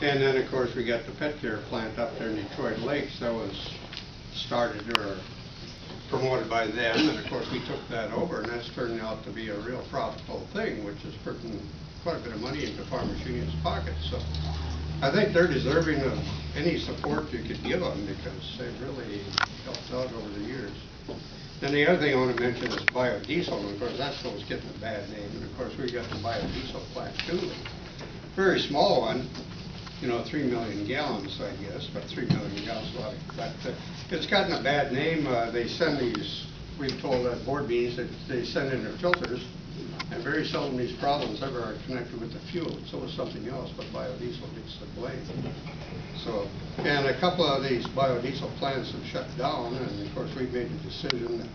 And then, of course, we got the pet care plant up there in Detroit Lakes that was started or promoted by them, and of course we took that over, and that's turning out to be a real profitable thing, which is putting quite a bit of money into farmers' unions' pockets. So I think they're deserving of any support you could give them, because they've really helped out over the years. And the other thing I want to mention is biodiesel, and of course that's what's getting a bad name, and of course we got the biodiesel plant too. Very small one, you know, 3 million gallons, I guess, but 3 million gallons, but it's gotten a bad name. They send these, we've told at board meetings that they send in their filters, and very seldom these problems ever are connected with the fuel. It's always something else, but biodiesel gets the blame. So, and a couple of these biodiesel plants have shut down, and of course we've made the decision that,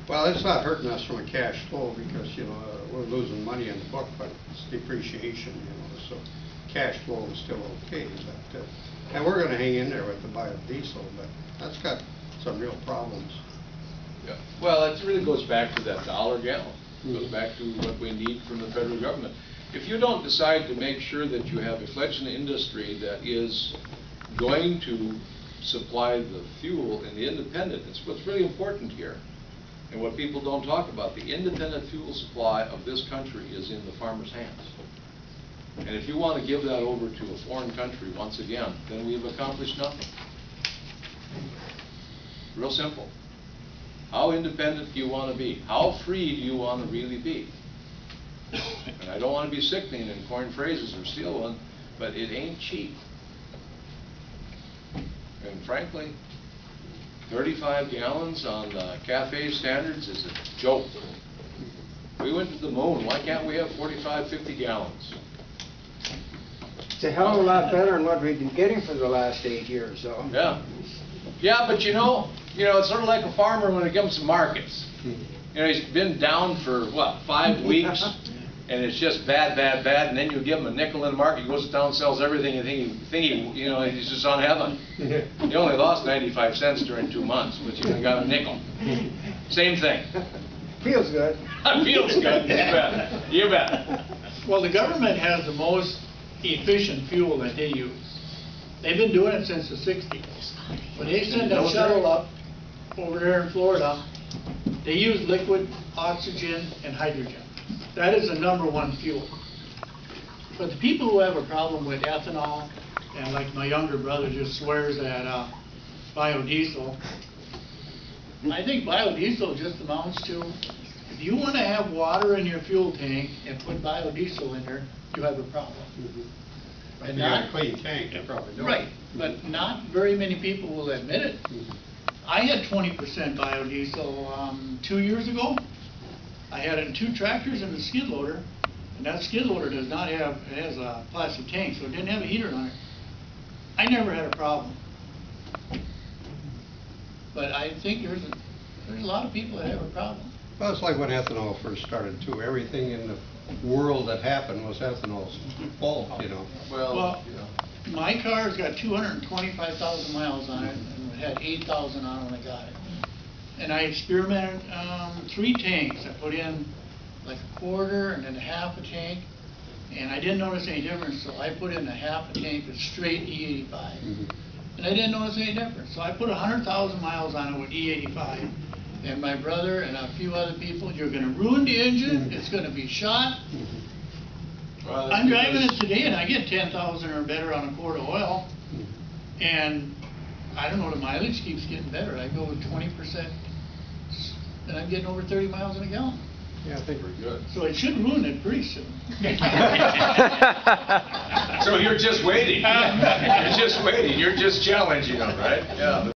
well, it's not hurting us from a cash flow because, you know, we're losing money in the book, but it's depreciation, you know, so cash flow is still okay. But, and we're going to hang in there with the biodiesel, but that's got some real problems. Yeah. Well, it really goes back to that $1 a gallon. It goes back to what we need from the federal government. If you don't decide to make sure that you have a fledgling industry that is going to supply the fuel and the independent, it's what's really important here. And what people don't talk about, the independent fuel supply of this country is in the farmer's hands. And if you want to give that over to a foreign country once again, then we've accomplished nothing. Real simple. How independent do you want to be? How free do you want to really be? And I don't want to be sickening and coin phrases or steal one, but it ain't cheap. And frankly, 35 gallons on cafe standards is a joke. We went to the moon. Why can't we have 45, 50 gallons? It's a hell of a lot better than what we've been getting for the last 8 years, though. Yeah. Yeah, but you know, it's sort of like a farmer when it comes to markets. You know, he's been down for, what, 5 weeks, and it's just bad, and then you give him a nickel in the market, he goes down and sells everything, and you know, he's just on heaven. He only lost 95 cents during 2 months, but you got a nickel. Same thing. Feels good. Feels good, you bet. You bet. Well, the government has the most efficient fuel that they use. They've been doing it since the 60s. When they send a shuttle up over there in Florida, they use liquid oxygen and hydrogen. That is the #1 fuel. But the people who have a problem with ethanol, and like my younger brother just swears at biodiesel, I think biodiesel just amounts to, if you want to have water in your fuel tank and put biodiesel in there, you have a problem. But if you got a clean tank, you probably don't. Right, but not very many people will admit it. I had 20% biodiesel 2 years ago. I had it in 2 tractors and a skid loader, and that skid loader does not have, it has a plastic tank, so it didn't have a heater on it. I never had a problem. But I think there's a lot of people that have a problem. Well, it's like when ethanol first started too. Everything in the world that happened was ethanol's fault, you know. Well, my car's got 225,000 miles on it, and it had 8,000 on it when I got it. And I experimented 3 tanks. I put in like a quarter and then a half a tank, and I didn't notice any difference, so I put in a half a tank of straight E85. And I didn't notice any difference. So I put 100,000 miles on it with E85. And my brother and a few other people, you're going to ruin the engine, it's going to be shot. Well, I'm driving it today and I get 10,000 or better on a quart of oil. And I don't know, the mileage keeps getting better. I go with 20% and I'm getting over 30 miles in a gallon. Yeah, I think we're good. So it should ruin it pretty soon. So you're just waiting. You're just waiting. You're just challenging them, right? Yeah.